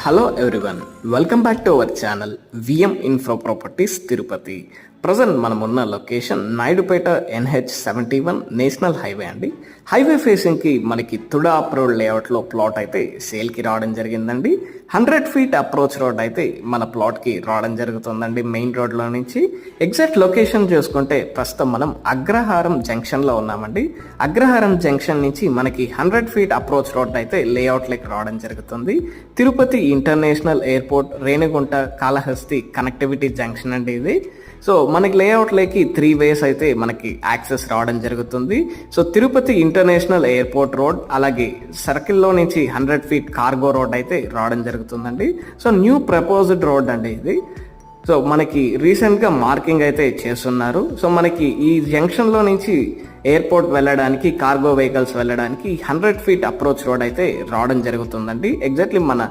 Hello everyone, welcome back to our channel VM Infra Properties Tirupati. Present మనం ఉన్న location Naidupeta NH71 national highway అండి. Highway ఫేసింగ్కి మనకి TUDA approved లేఅవుట్లో ప్లాట్ అయితే సేల్కి రావడం జరిగిందండి. 100 ఫీట్ అప్రోచ్ రోడ్ అయితే మన ప్లాట్కి రావడం జరుగుతుందండి మెయిన్ రోడ్లో నుంచి. ఎగ్జాక్ట్ లొకేషన్ చూసుకుంటే ప్రస్తుతం మనం అగ్రహారం జంక్షన్లో ఉన్నామండి. అగ్రహారం జంక్షన్ నుంచి మనకి 100 ఫీట్ అప్రోచ్ రోడ్ అయితే లేఅవుట్లోకి రావడం జరుగుతుంది. Tirupati international airport, Renigunta, Kalahasti connectivity junction అండి ఇది. సో మనకి లేఅవుట్లోకి 3 వేస్ అయితే మనకి యాక్సెస్ రావడం జరుగుతుంది. So Tirupati international airport road, అలాగే సర్కిల్లో నుంచి 100 ఫీట్ కార్గో రోడ్ అయితే రావడం జరుగుతుందండి. సో న్యూ ప్రపోజ్డ్ రోడ్ అండి ఇది. సో మనకి రీసెంట్గా మార్కింగ్ అయితే చేస్తున్నారు. సో మనకి ఈ జంక్షన్లో నుంచి ఎయిర్పోర్ట్ వెళ్ళడానికి, కార్గో వెహికల్స్ వెళ్ళడానికి 100 ఫీట్ అప్రోచ్ రోడ్ అయితే రావడం జరుగుతుందండి. ఎగ్జాక్ట్లీ మన